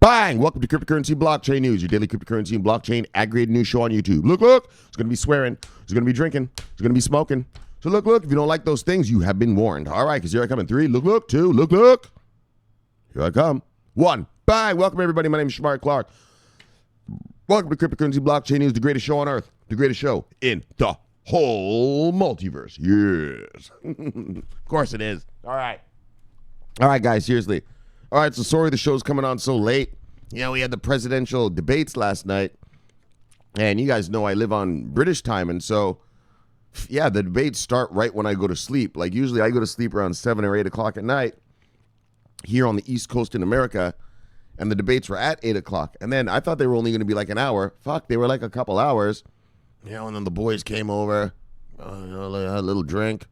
Bang! Welcome to Cryptocurrency Blockchain News, your daily cryptocurrency and blockchain aggregated news show on YouTube. Look, look, it's going to be swearing, it's going to be drinking, it's going to be smoking. So look, look, if you don't like those things, you have been warned. All right, because here I come in 3, look, look, 2, look, look. Here I come. 1, bang! Welcome, everybody. My name is Shamar Clark. Welcome to Cryptocurrency Blockchain News, the greatest show on earth, the greatest show in the whole multiverse. Yes. Of course it is. All right. All right, guys, seriously. All right, so sorry the show's coming on so late. You know, we had the presidential debates last night, and you guys know I live on British time, and so, yeah, the debates start right when I go to sleep. Like, usually I go to sleep around 7 or 8 o'clock at night here on the East Coast in America, and the debates were at 8 o'clock. And then I thought they were only going to be like an hour. Fuck, they were like a couple hours. You know, and then the boys came over, had a little drink,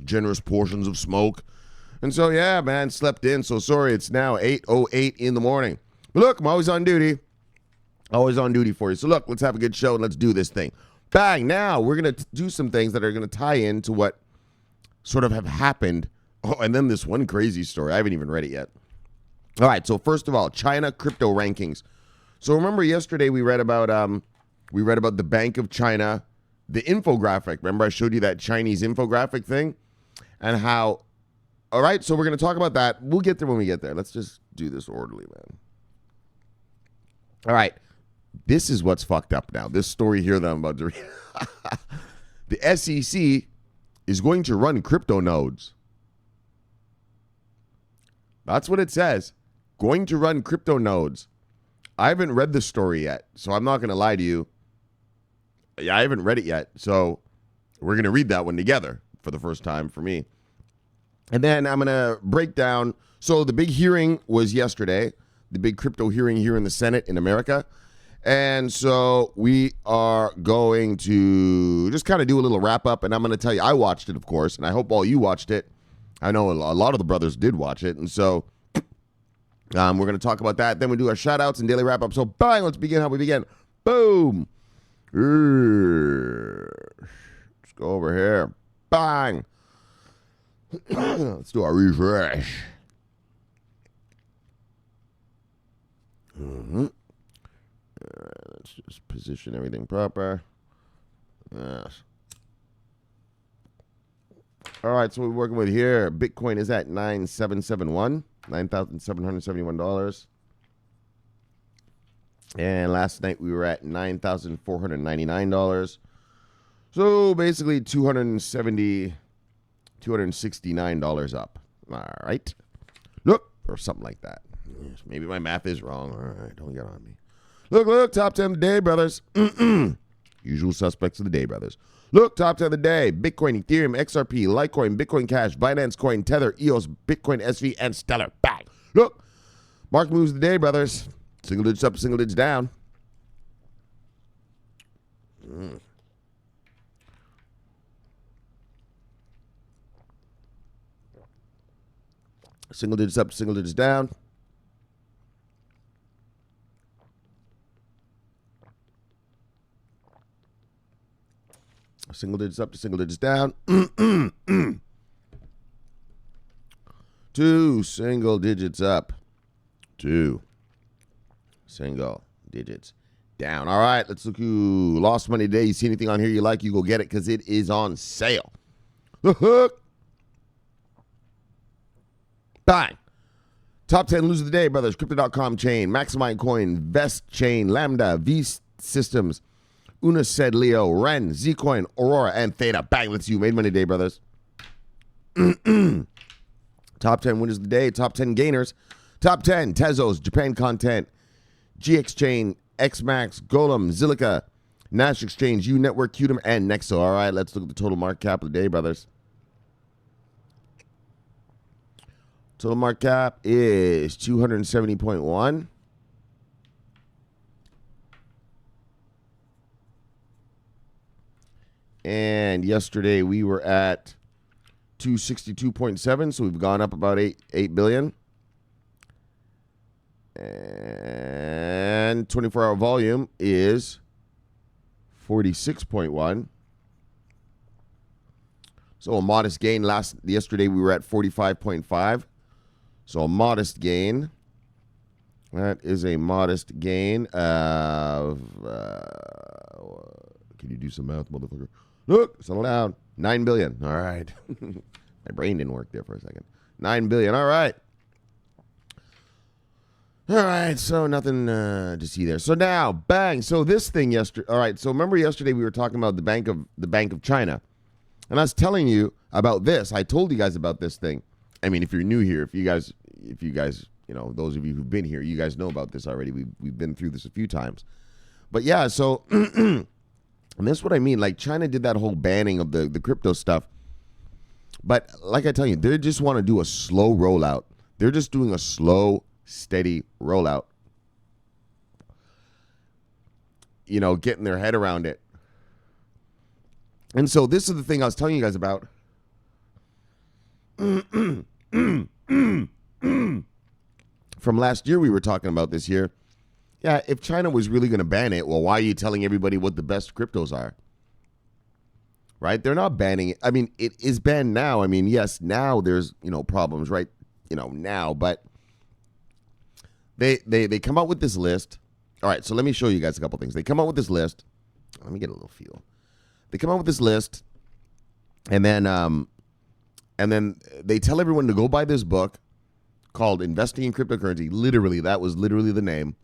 generous portions of smoke. And so, yeah, man, slept in. So sorry, it's now 8:08 in the morning. But look, I'm always on duty. Always on duty for you. So look, let's have a good show and let's do this thing. Bang, now we're going to do some things that are going to tie into what sort of have happened. Oh, and then this one crazy story. I haven't even read it yet. All right, so first of all, China crypto rankings. So remember yesterday we read about the Bank of China, the infographic. Remember I showed you that Chinese infographic thing and how. All right, so we're going to talk about that. We'll get there when we get there. Let's just do this orderly, man. All right, this is what's fucked up now. This story here that I'm about to read. The SEC is going to run crypto nodes. That's what it says. Going to run crypto nodes. I haven't read the story yet, so I'm not going to lie to you. Yeah, I haven't read it yet, so we're going to read that one together for the first time for me. And then I'm going to break down. So the big hearing was yesterday, the big crypto hearing here in the Senate in America. And so we are going to just kind of do a little wrap up. And I'm going to tell you, I watched it, of course, and I hope all you watched it. I know a lot of the brothers did watch it. And so we're going to talk about that. Then we'll do our shout outs and daily wrap up. So bang, let's begin how we begin. Boom. Let's go over here. Bang. Let's do our refresh. All right, let's just position everything proper. Yes. All right, so what we're working with here. Bitcoin is at $9,771. And last night we were at $9,499. So basically $269 up. All right. Look, or something like that. Yes, maybe my math is wrong. All right, don't get on me. Look, look, top 10 of the day, brothers. Usual suspects of the day, brothers. Look, top 10 of the day. Bitcoin, Ethereum, XRP, Litecoin, Bitcoin Cash, Binance Coin, Tether, EOS, Bitcoin SV, and Stellar. Bang. Look, market moves of the day, brothers. Single digits up, single digits down. Single digits up, single digits down. Single digits up to single digits down. 2 single digits up. 2 single digits down. All right, let's look who lost money today. You see anything on here you like, you go get it because it is on sale. The hook. Bang. Top 10 losers of the day, brothers. Crypto.com chain, Maximind Coin, Vest Chain, Lambda, V Systems, Unised, Leo, Ren, Zcoin, Aurora, and Theta. Bang, let's you. Made money today, brothers. Top 10 winners of the day. Top 10 gainers. Top 10 Tezos, Japan Content, GX Chain, XMax, Golem, Zilliqa, Nash Exchange, U Network, Qtum, and Nexo. All right, let's look at the total market cap of the day, brothers. Total market cap is 270.1. And yesterday we were at 262.7, so we've gone up about 8 billion. And 24-hour volume is 46.1. So a modest gain. Yesterday we were at 45.5. So a modest gain That is a modest gain of, can you do some math, motherfucker? Look, settle down. 9 billion. All right. My brain didn't work there for a second. 9 billion. All right. All right. So nothing to see there. So now, bang. So this thing yesterday. All right. So remember yesterday we were talking about the Bank of China. And I was telling you about this. I told you guys about this thing. I mean, if you're new here, if you guys, you know, those of you who've been here, you guys know about this already. We've been through this a few times. But yeah, so and that's what I mean. Like China did that whole banning of the crypto stuff. But like I tell you, they just want to do a slow rollout. They're just doing a slow, steady rollout. You know, getting their head around it. And so this is the thing I was telling you guys about. From last year, we were talking about this year. Yeah, if China was really going to ban it, well, why are you telling everybody what the best cryptos are? Right? They're not banning it. I mean, it is banned now. I mean, yes, now there's, you know, problems, right? You know, now, but they come out with this list. All right, so let me show you guys a couple things. They come out with this list. Let me get a little feel. They come out with this list, and then they tell everyone to go buy this book called Investing in Cryptocurrency. Literally, that was literally the name.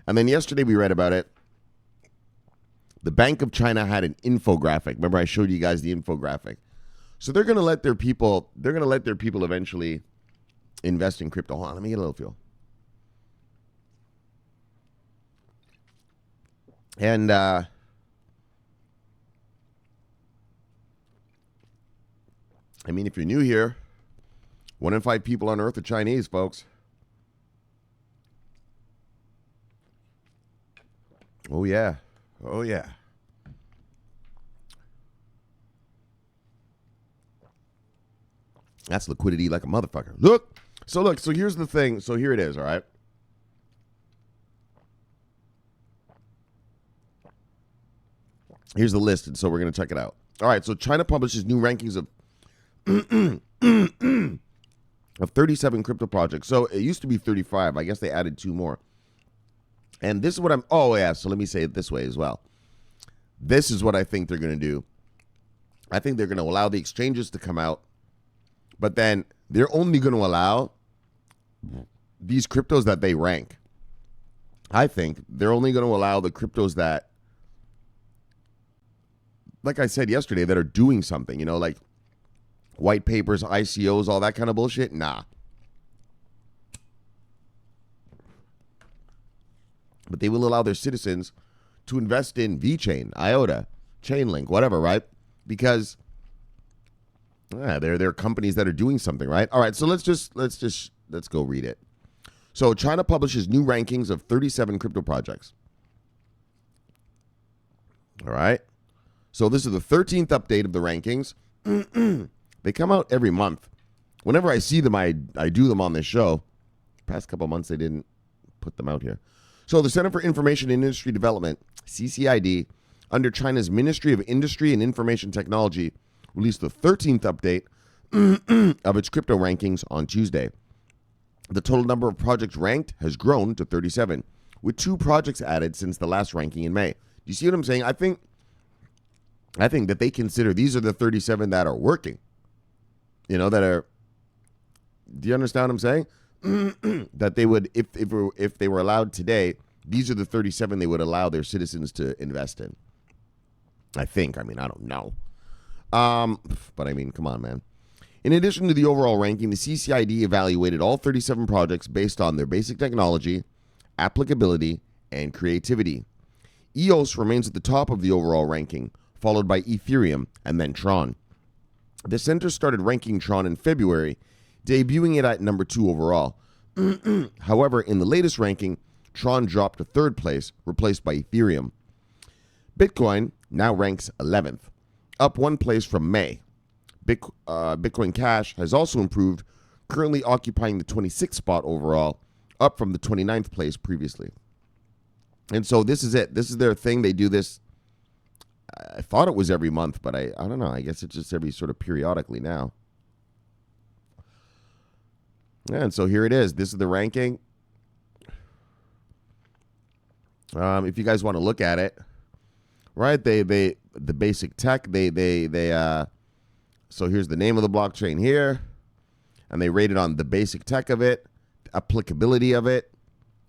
And then yesterday we read about it. The Bank of China had an infographic. Remember, I showed you guys the infographic. So they're going to let their people. They're going to let their people eventually invest in crypto. Hold on, let me get a little feel. And I mean, if you're new here, 1 in 5 people on Earth are Chinese, folks. Oh, yeah. Oh, yeah. That's liquidity like a motherfucker. Look. So here's the thing. So here it is, all right? Here's the list, and so we're going to check it out. All right, so China publishes new rankings of 37 crypto projects. So it used to be 35. I guess they added 2 more. And this is what so let me say it this way as well. This is what I think they're going to do. I think they're going to allow the exchanges to come out, but then they're only going to allow these cryptos that they rank. I think they're only going to allow the cryptos that, like I said yesterday, that are doing something, you know, like white papers, ICOs, all that kind of bullshit. Nah. But they will allow their citizens to invest in VeChain, IOTA, Chainlink, whatever, right? Because they're companies that are doing something, right? All right, so let's go read it. So China publishes new rankings of 37 crypto projects. All right. So this is the 13th update of the rankings. They come out every month. Whenever I see them, I do them on this show. Past couple months, they didn't put them out here. So the Center for Information and Industry Development, CCID, under China's Ministry of Industry and Information Technology, released the 13th update of its crypto rankings on Tuesday. The total number of projects ranked has grown to 37, with 2 projects added since the last ranking in May. Do you see what I'm saying? I think that they consider these are the 37 that are working. You know, that are. Do you understand what I'm saying? That they would, if they were allowed today, these are the 37 they would allow their citizens to invest in. I think. I mean, I don't know. But I mean, come on, man. In addition to the overall ranking, the CCID evaluated all 37 projects based on their basic technology, applicability, and creativity. EOS remains at the top of the overall ranking, followed by Ethereum and then Tron. The center started ranking Tron in February, debuting it at number 2 overall. However, in the latest ranking, Tron dropped to 3rd place, replaced by Ethereum. Bitcoin now ranks 11th, up 1 place from May. Bitcoin Cash has also improved, currently occupying the 26th spot overall, up from the 29th place previously. And so this is it. This is their thing. They do this. I thought it was every month, but I don't know. I guess it's just every sort of periodically now. Yeah, and so here it is. This is the ranking. If you guys want to look at it, right? The basic tech. So here's the name of the blockchain here, and they rated on the basic tech of it, the applicability of it,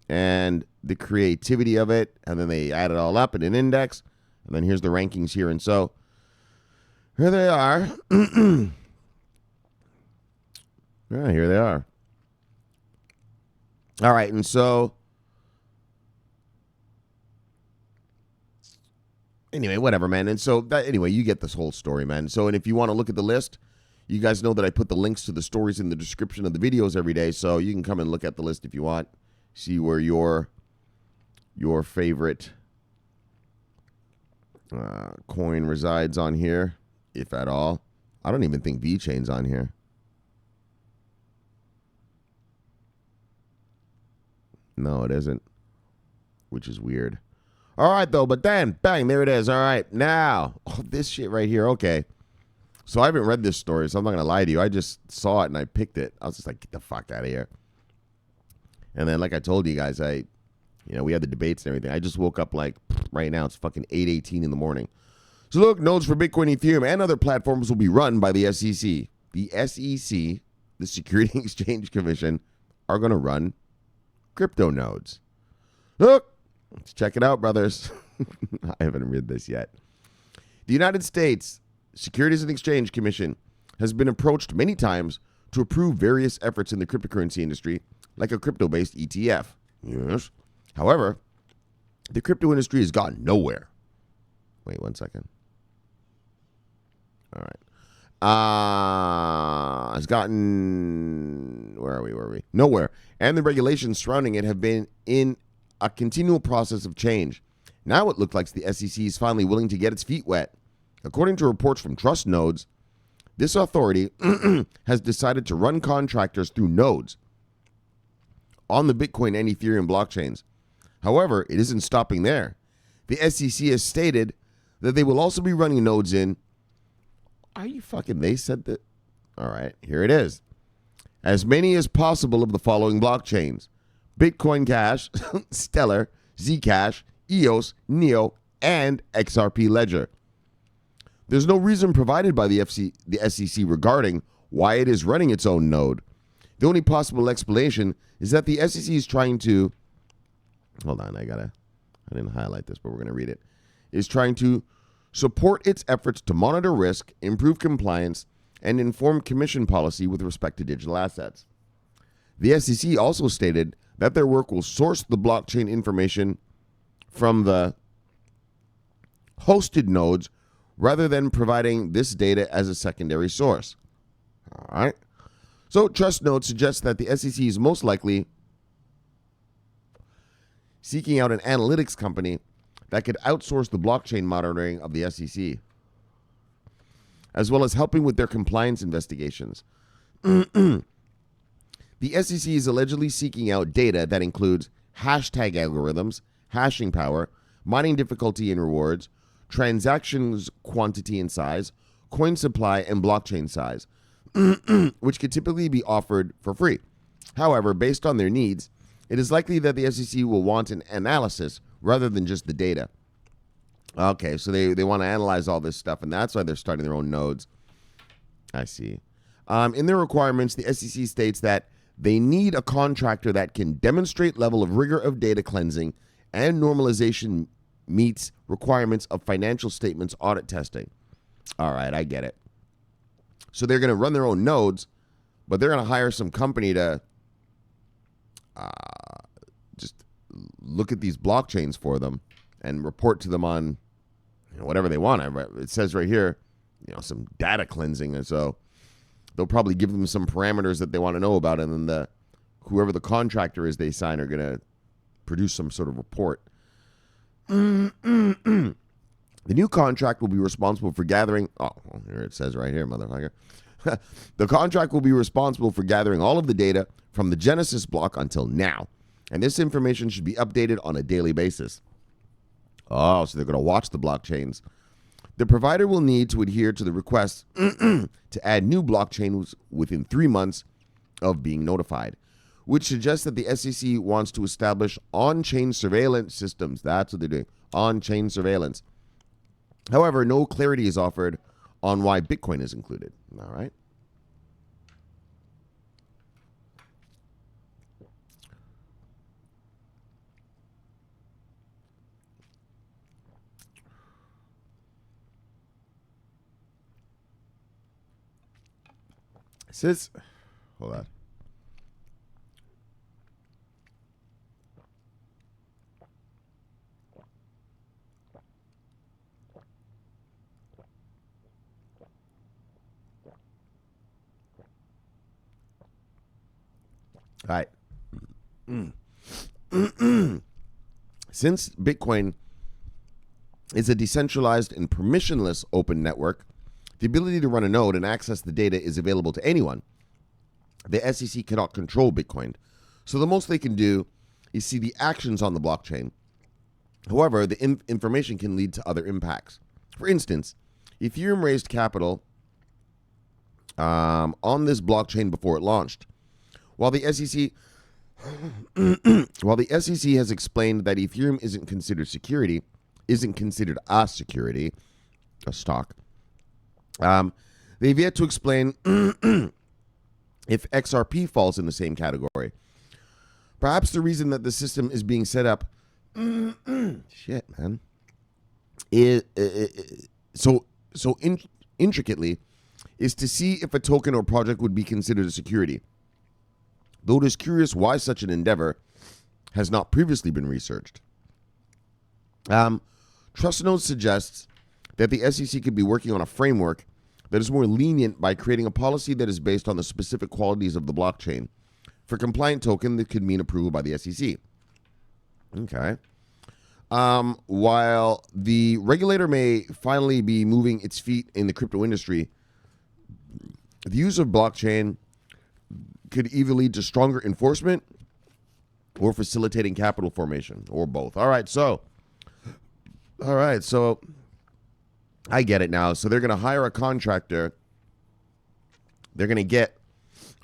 and the creativity of it, and then they add it all up in an index, and then here's the rankings here. And so here they are. Yeah, here they are. All right, and so anyway, whatever, man. And so anyway, you get this whole story, man. So, and if you want to look at the list, you guys know that I put the links to the stories in the description of the videos every day, so you can come and look at the list if you want. See where your favorite coin resides on here, if at all. I don't even think VeChain's on here. No, it isn't, which is weird. All right, though, but then, bang, there it is. All right, now, this shit right here, okay. So I haven't read this story, so I'm not going to lie to you. I just saw it and I picked it. I was just like, get the fuck out of here. And then, like I told you guys, we had the debates and everything. I just woke up like, right now, it's fucking 8:18 in the morning. So look, nodes for Bitcoin, Ethereum, and other platforms will be run by the SEC. The SEC, the Security Exchange Commission, are going to run crypto nodes. Look, let's check it out, brothers. I haven't read this yet. The United States Securities and Exchange Commission has been approached many times to approve various efforts in the cryptocurrency industry, like a crypto-based ETF. Yes. However, the crypto industry has gotten nowhere. Wait 1 second. All right. Has gotten, where are we? Nowhere. And the regulations surrounding it have been in a continual process of change. Now it looks like the SEC is finally willing to get its feet wet. According to reports from Trust Nodes, this authority has decided to run contractors through nodes on the Bitcoin and Ethereum blockchains. However, it isn't stopping there. The SEC has stated that they will also be running nodes in. Are you fucking? They said that. All right, here it is. As many as possible of the following blockchains: Bitcoin Cash, Stellar, Zcash, EOS, Neo, and XRP Ledger. There's no reason provided by the SEC regarding why it is running its own node. The only possible explanation is that the SEC is trying to, hold on, I didn't highlight this, but we're going to read it, is trying to support its efforts to monitor risk, improve compliance, and inform commission policy with respect to digital assets. The SEC also stated that their work will source the blockchain information from the hosted nodes rather than providing this data as a secondary source. All right. So Trust Note suggests that the SEC is most likely seeking out an analytics company that could outsource the blockchain monitoring of the SEC, as well as helping with their compliance investigations. The SEC is allegedly seeking out data that includes hashtag algorithms, hashing power, mining difficulty and rewards, transactions quantity and size, coin supply, and blockchain size, which could typically be offered for free. However, based on their needs, it is likely that the SEC will want an analysis rather than just the data. Okay, so they want to analyze all this stuff, and that's why they're starting their own nodes. I see. In their requirements, the SEC states that they need a contractor that can demonstrate level of rigor of data cleansing and normalization meets requirements of financial statements audit testing. All right, I get it. So they're going to run their own nodes, but they're going to hire some company to just look at these blockchains for them and report to them on whatever they want. It says right here, some data cleansing, and so they'll probably give them some parameters that they want to know about, and then whoever the contractor is they sign are going to produce some sort of report. The new contract will be responsible for gathering. Oh, well, here it says right here, motherfucker. The contract will be responsible for gathering all of the data from the Genesis block until now, and this information should be updated on a daily basis. Oh, so they're going to watch the blockchains. The provider will need to adhere to the request to add new blockchains within 3 months of being notified, which suggests that the SEC wants to establish on-chain surveillance systems. That's what they're doing, on-chain surveillance. However, no clarity is offered on why Bitcoin is included. All right. It says, hold on. All right. Since Bitcoin is a decentralized and permissionless open network, the ability to run a node and access the data is available to anyone. The SEC cannot control Bitcoin, so the most they can do is see the actions on the blockchain. However, the information can lead to other impacts. For instance, Ethereum raised capital on this blockchain before it launched. While the SEC has explained that Ethereum isn't considered a security, a stock, they've yet to explain if XRP falls in the same category. Perhaps the reason that the system is being set up, intricately, is to see if a token or project would be considered a security. Though it is curious why such an endeavor has not previously been researched. TrustNodes suggests that the SEC could be working on a framework that is more lenient by creating a policy that is based on the specific qualities of the blockchain. For compliant token, that could mean approval by the SEC. Okay. While the regulator may finally be moving its feet in the crypto industry, the use of blockchain could either lead to stronger enforcement or facilitating capital formation, or both. All right, so I get it now. So they're going to hire a contractor. They're going to get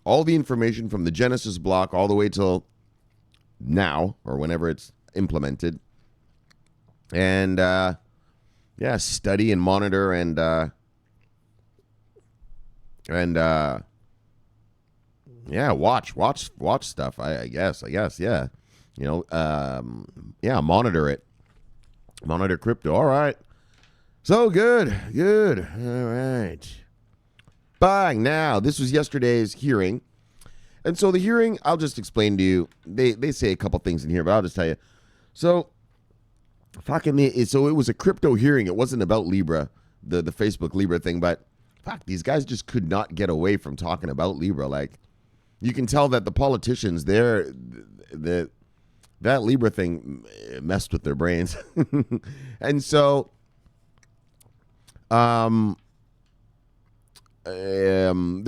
all the information from the Genesis block all the way till now, or whenever it's implemented, and study and monitor and watch stuff. I guess, yeah. Monitor crypto. All right. So good. All right. Bang. Now, this was yesterday's hearing. And so the hearing, I'll just explain to you. They say a couple things in here, but I'll just tell you. So, it was a crypto hearing. It wasn't about Libra, the Facebook Libra thing, but these guys just could not get away from talking about Libra. Like, you can tell that the politicians there, that Libra thing messed with their brains. And so there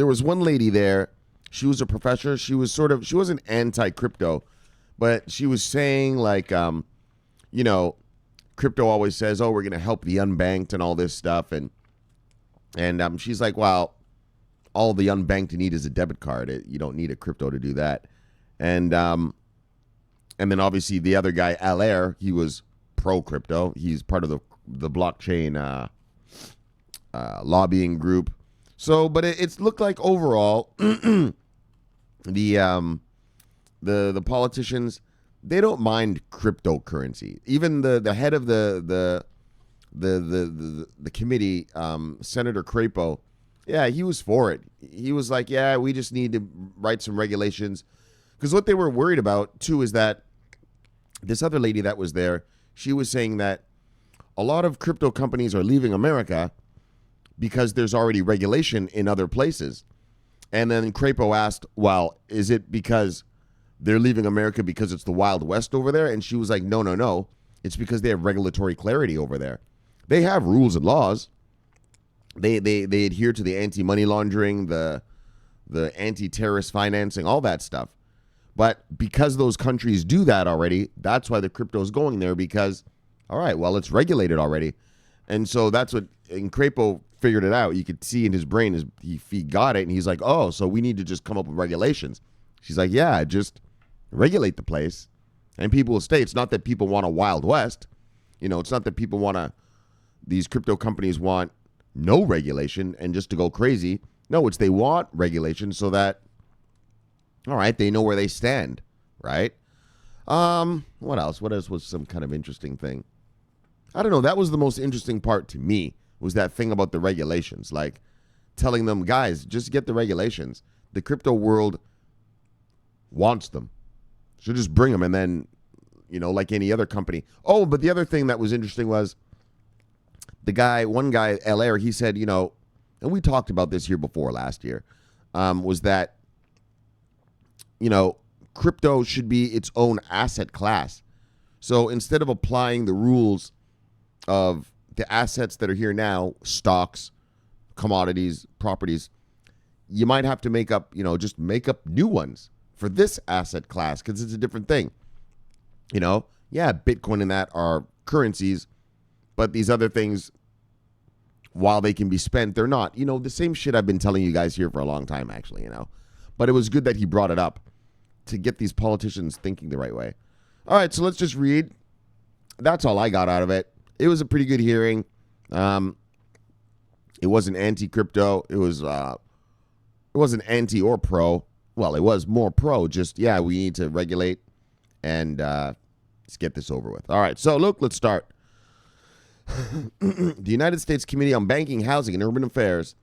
was one lady there. She was a professor. She wasn't anti-crypto, but she was saying, like, crypto always says, oh, we're going to help the unbanked and all this stuff. And she's like, well, all the unbanked you need is a debit card. You don't need a crypto to do that. And then obviously the other guy, Allaire, he was pro-crypto. He's part of the blockchain lobbying group. So, but it's looked like overall the politicians, they don't mind cryptocurrency. Even the head of the committee, Senator Crapo, yeah, he was for it. He was like, yeah, we just need to write some regulations. Because what they were worried about, too, is that this other lady that was there, she was saying that a lot of crypto companies are leaving America because there's already regulation in other places. And then Crapo asked, well, is it because they're leaving America because it's the Wild West over there? And she was like, no. It's because they have regulatory clarity over there. They have rules and laws. They adhere to the anti-money laundering, the anti-terrorist financing, all that stuff. But because those countries do that already, that's why the crypto is going there, because, all right, well, it's regulated already. And so that's what, and Crapo figured it out. You could see in his brain, he got it, and he's like, oh, so we need to just come up with regulations. She's like, yeah, just regulate the place and people will stay. It's not that people want a Wild West. It's not that people these crypto companies want no regulation and just to go crazy. No, it's they want regulation so that, all right, they know where they stand, right? What else? What else was some kind of interesting thing? I don't know. That was the most interesting part to me, was that thing about the regulations. Like telling them, guys, just get the regulations. The crypto world wants them. So just bring them, and then, like any other company. Oh, but the other thing that was interesting was one guy, Alaire, he said, and we talked about this here before last year, was that, crypto should be its own asset class. So instead of applying the rules of the assets that are here now, stocks, commodities, properties, you might have to make up new ones for this asset class because it's a different thing. Yeah, Bitcoin and that are currencies, but these other things, while they can be spent, they're not. The same shit I've been telling you guys here for a long time, actually, But it was good that he brought it up to get these politicians thinking the right way. All right, so let's just read. That's all I got out of it. It was a pretty good hearing. It wasn't anti-crypto. It wasn't anti or pro. Well, it was more pro. Just, yeah, we need to regulate and let's get this over with. All right, so let's start. The United States Committee on Banking, Housing, and Urban Affairs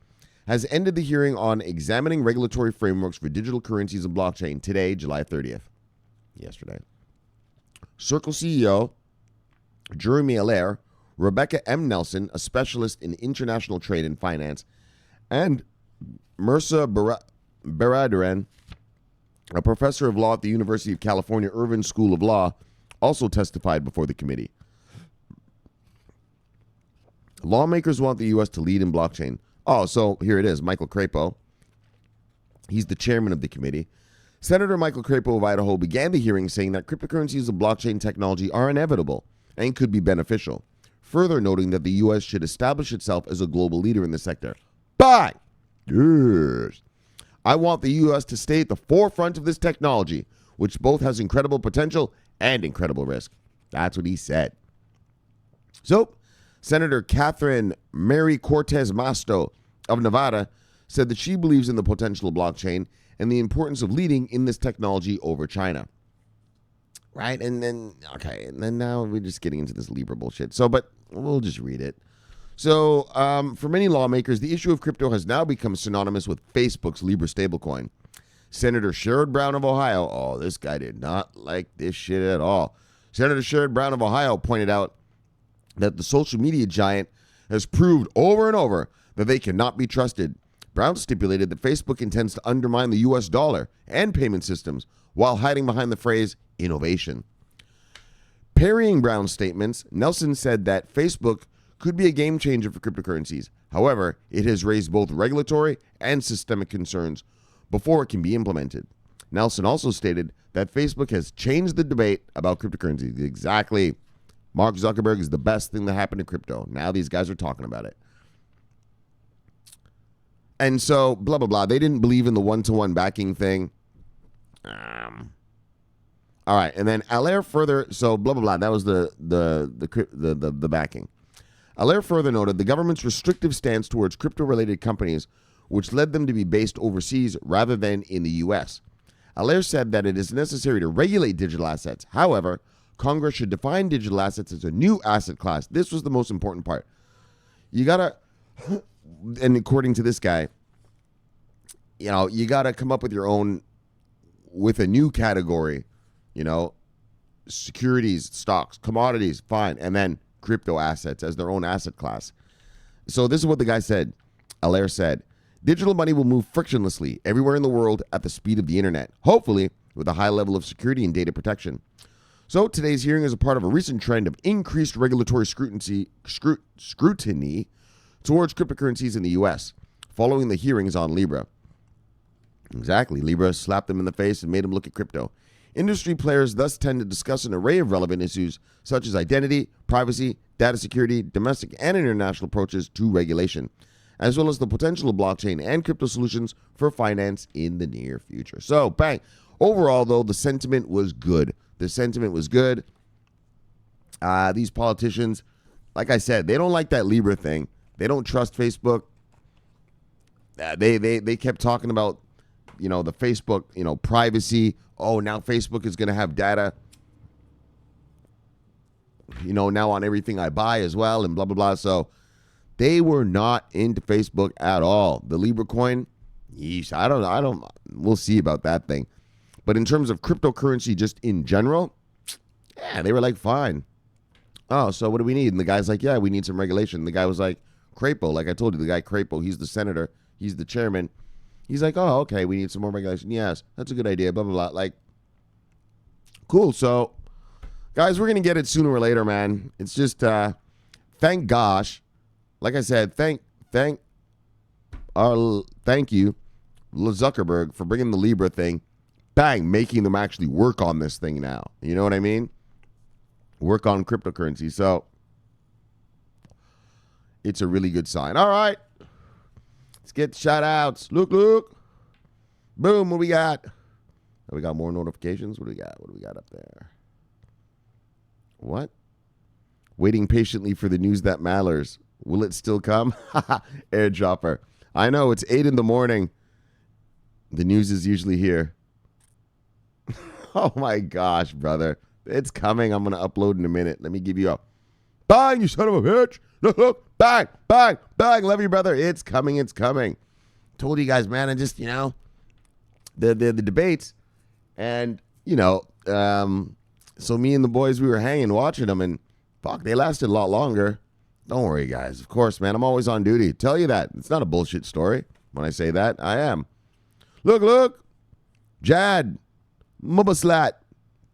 has ended the hearing on examining regulatory frameworks for digital currencies and blockchain today, July 30th, yesterday. Circle CEO Jeremy Allaire, Rebecca M. Nelson, a specialist in international trade and finance, and Mirza Baradaran, a professor of law at the University of California Irvine School of Law, also testified before the committee. Lawmakers want the U.S. to lead in blockchain. Oh, so here it is. Michael Crapo. He's the chairman of the committee. Senator Michael Crapo of Idaho began the hearing saying that cryptocurrencies and blockchain technology are inevitable and could be beneficial, further noting that the U.S. should establish itself as a global leader in the sector. But, yes, I want the U.S. to stay at the forefront of this technology, which both has incredible potential and incredible risk. That's what he said. So, Senator Catherine Mary Cortez Masto of Nevada said that she believes in the potential of blockchain and the importance of leading in this technology over China. Right? And then now we're just getting into this Libra bullshit. But we'll just read it. So, for many lawmakers, the issue of crypto has now become synonymous with Facebook's Libra stablecoin. Senator Sherrod Brown of Ohio, this guy did not like this shit at all. Senator Sherrod Brown of Ohio pointed out that the social media giant has proved over and over that they cannot be trusted. Brown stipulated that Facebook intends to undermine the U.S. dollar and payment systems while hiding behind the phrase innovation. Parrying Brown's statements, Nelson said that Facebook could be a game changer for cryptocurrencies. However, it has raised both regulatory and systemic concerns before it can be implemented. Nelson also stated that Facebook has changed the debate about cryptocurrencies. Exactly. Mark Zuckerberg is the best thing that happened to crypto. Now these guys are talking about it. And so, blah, blah, blah. They didn't believe in the one-to-one backing thing. All right. And then Allaire further, so blah, blah, blah. That was the backing. Allaire further noted the government's restrictive stance towards crypto-related companies, which led them to be based overseas rather than in the U.S. Allaire said that it is necessary to regulate digital assets. However, Congress should define digital assets as a new asset class. This was the most important part. You gotta, and according to this guy, you gotta come up with your own, with a new category, securities, stocks, commodities, fine, and then crypto assets as their own asset class. So this is what the guy said. Allaire said, digital money will move frictionlessly everywhere in the world at the speed of the internet, hopefully with a high level of security and data protection. So today's hearing is a part of a recent trend of increased regulatory scrutiny towards cryptocurrencies in the U.S., following the hearings on Libra. Exactly. Libra slapped them in the face and made them look at crypto. Industry players thus tend to discuss an array of relevant issues such as identity, privacy, data security, domestic and international approaches to regulation, as well as the potential of blockchain and crypto solutions for finance in the near future. So, bang. Overall, though, the sentiment was good. The sentiment was good. These politicians, like I said, they don't like that Libra thing. They don't trust Facebook. They kept talking about, the Facebook, privacy. Oh, now Facebook is going to have data, now on everything I buy as well, and blah, blah, blah. So they were not into Facebook at all. The Libra coin, yeesh, I don't, we'll see about that thing. But in terms of cryptocurrency just in general, yeah, they were like, fine. Oh, so what do we need? And the guy's like, yeah, we need some regulation. The guy was like, Crapo, like I told you, the guy Crapo, he's the senator, he's the chairman. He's like, oh, okay, we need some more regulation. Yes, that's a good idea, blah, blah, blah. Like, cool. So, guys, we're going to get it sooner or later, man. It's just, thank gosh. Like I said, thank you, Zuckerberg, for bringing the Libra thing. Bang, making them actually work on this thing now. You know what I mean? Work on cryptocurrency. So, it's a really good sign. All right. Let's get shout outs. Look. Boom. What we got? Oh, we got more notifications. What do we got? What do we got up there? What? Waiting patiently for the news that matters. Will it still come? Airdropper. I know. It's 8 in the morning. The news is usually here. Oh, my gosh, brother. It's coming. I'm going to upload in a minute. Let me give you a bang, you son of a bitch. Look. Bang. Love you, brother. It's coming. Told you guys, man. I just, the debates. And, so me and the boys, we were hanging, watching them. And, fuck, they lasted a lot longer. Don't worry, guys. Of course, man. I'm always on duty. Tell you that. It's not a bullshit story. When I say that, I am. Look. Jad Mubaslat,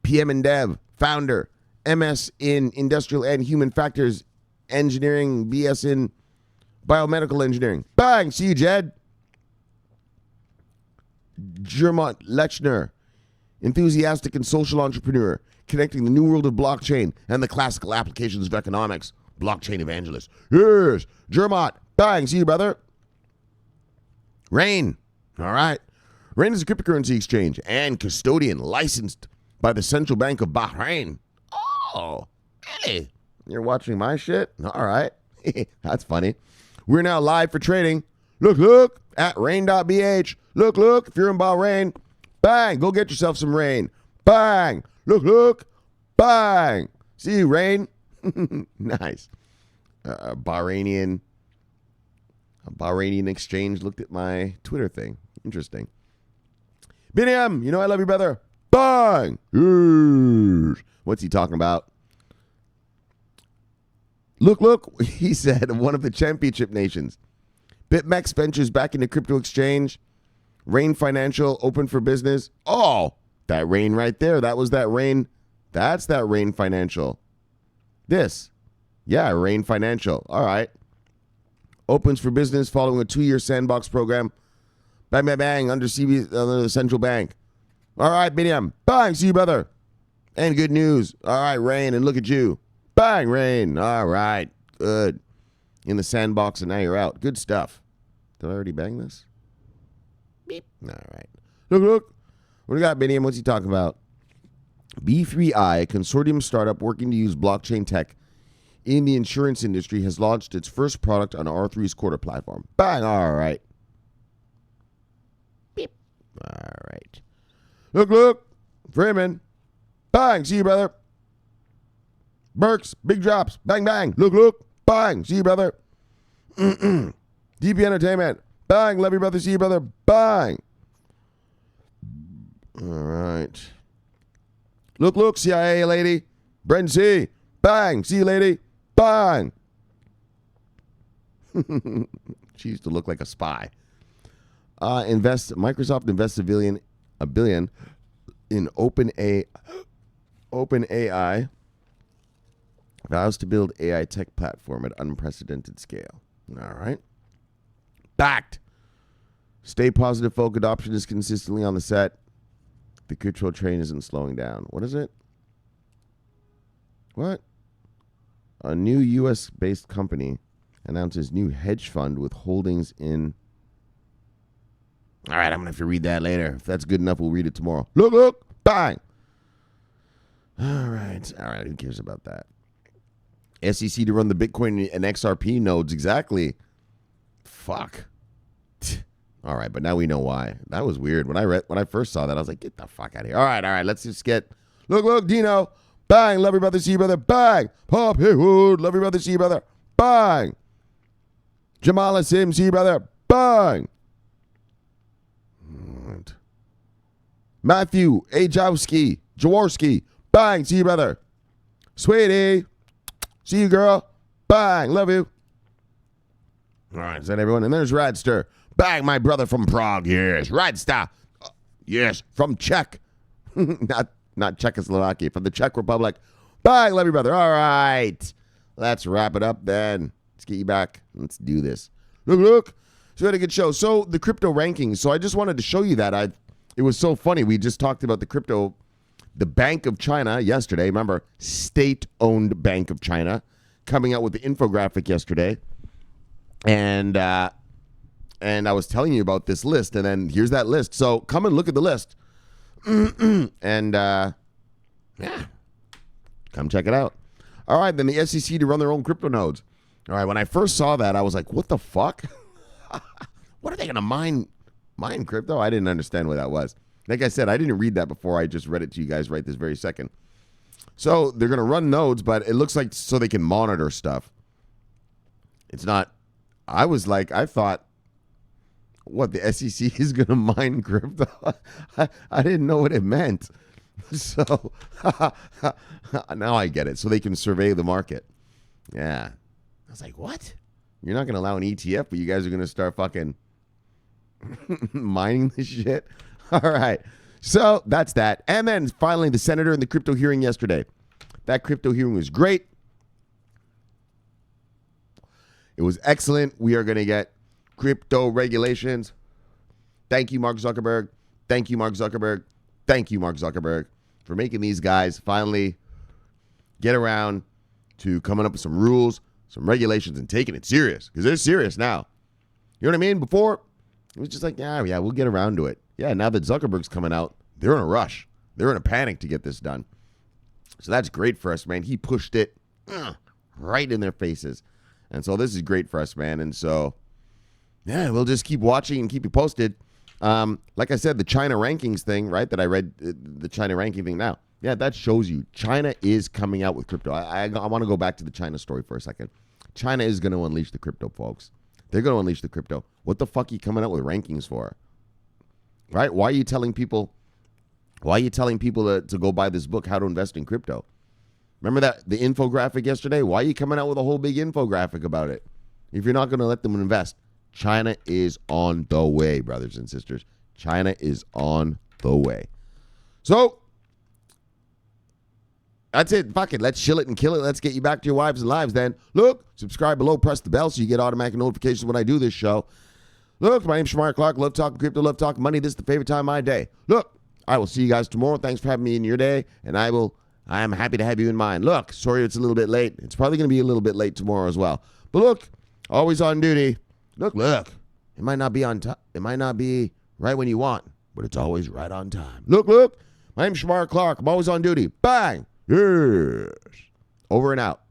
PM and Dev, founder, MS in Industrial and Human Factors Engineering, BS in Biomedical Engineering. Bang! See you, Jed. Jermont Lechner, enthusiastic and social entrepreneur, connecting the new world of blockchain and the classical applications of economics. Blockchain evangelist. Yes, Jermont. Bang! See you, brother. Rain. All right. Rain is a cryptocurrency exchange and custodian licensed by the Central Bank of Bahrain. Oh, really? You're watching my shit? All right. That's funny. We're now live for trading. Look, at rain.bh. Look, if you're in Bahrain, bang, go get yourself some rain. Bang, look, bang. See you, rain. Nice. A Bahrainian exchange looked at my Twitter thing. Interesting. Biniam, I love you, brother. Bang. What's he talking about? Look, he said, one of the championship nations. BitMEX ventures back into crypto exchange. Rain Financial open for business. Oh, that Rain right there. That was that Rain. That's that Rain Financial. This. Yeah, Rain Financial. All right. Opens for business following a 2-year sandbox program. Bang, under the central bank. All right, Biniam. Bang, see you, brother. And good news. All right, Rain, and look at you. Bang, Rain. All right, good. In the sandbox, and now you're out. Good stuff. Did I already bang this? Beep. All right. Look. What do we got, Biniam? What's he talking about? B3I, a consortium startup working to use blockchain tech in the insurance industry, has launched its first product on R3's Quarter platform. Bang, all right. Beep. All right. Look. Freeman. Bang, see you, brother. Burks, big drops. Bang. Look. Bang, see you, brother. DP Entertainment. Bang, love you, brother. See you, brother. Bang. All right. Look, CIA lady. Bren C. Bang, see you, lady. Bang. She used to look like a spy. Microsoft invests $1 billion in OpenAI. Vows to build AI tech platform at unprecedented scale. All right. Backed. Stay positive, folk. Adoption is consistently on the set. The control train isn't slowing down. What is it? What? A new U.S.-based company announces new hedge fund with holdings in... All right, I'm going to have to read that later. If that's good enough, we'll read it tomorrow. Look, bang. All right, who cares about that? SEC to run the Bitcoin and XRP nodes, exactly. Fuck. All right, but now we know why. That was weird. When I first saw that, I was like, get the fuck out of here. All right, let's just get, look, Dino, bang, love your brother, see you brother, bang. Pop Haywood, love your brother, see you brother, bang. Jamala Sim, see you brother, bang. Matthew Jaworski, bang, see you brother. Sweetie, see you girl, bang, love you. All right, is that everyone? And there's Radster, bang, my brother from Prague, yes. Radster, yes, from Czech, not Czechoslovakia, from the Czech Republic, bang, love you brother. All right, let's wrap it up then. Let's get you back. Let's do this. Look. So we had a good show. So the crypto rankings. So I just wanted to show you that. It was so funny. We just talked about the Bank of China yesterday. Remember, state-owned Bank of China coming out with the infographic yesterday. And I was telling you about this list, and then here's that list. So come and look at the list. And yeah, come check it out. All right, then the SEC to run their own crypto nodes. All right, when I first saw that, I was like, what the fuck? What are they going to mine crypto? I didn't understand what that was. Like I said, I didn't read that before. I just read it to you guys right this very second. So they're going to run nodes, but it looks like so they can monitor stuff. It's not. I thought, what, the SEC is going to mine crypto? I didn't know what it meant. So now I get it. So they can survey the market. Yeah. I was like, what? You're not going to allow an ETF, but you guys are going to start fucking mining this shit? All right. So that's that. And then finally, the senator in the crypto hearing yesterday. That crypto hearing was great. It was excellent. We are going to get crypto regulations. Thank you, Mark Zuckerberg. Thank you, Mark Zuckerberg. Thank you, Mark Zuckerberg, for making these guys finally get around to coming up with some rules, some regulations, and taking it serious, because they're serious now. You know what I mean? Before, it was just like, yeah, we'll get around to it. Yeah, now that Zuckerberg's coming out, they're in a rush. They're in a panic to get this done. So that's great for us, man. He pushed it right in their faces. And so this is great for us, man. And so, yeah, we'll just keep watching and keep you posted. Like I said, the China rankings thing, right, that I read, the China ranking thing now. Yeah, that shows you China is coming out with crypto. I want to go back to the China story for a second. China is going to unleash the crypto, folks. They're going to unleash the crypto. What the fuck are you coming out with rankings for? Right? Why are you telling people to go buy this book, How to Invest in Crypto? Remember the infographic yesterday? Why are you coming out with a whole big infographic about it if you're not going to let them invest? China is on the way, brothers and sisters. China is on the way. So that's it. Fuck it. Let's chill it and kill it. Let's get you back to your wives and lives then. Look, subscribe below, press the bell so you get automatic notifications when I do this show. Look, my name's Shamar Clark. Love talking crypto, love talking money. This is the favorite time of my day. Look, I will see you guys tomorrow. Thanks for having me in your day, and I am happy to have you in mine. Look, sorry it's a little bit late. It's probably going to be a little bit late tomorrow as well. But look, always on duty. Look. It might not be on time. It might not be right when you want, but it's always right on time. Look. My name's Shamar Clark. I'm always on duty. Bang. Yes. Over and out.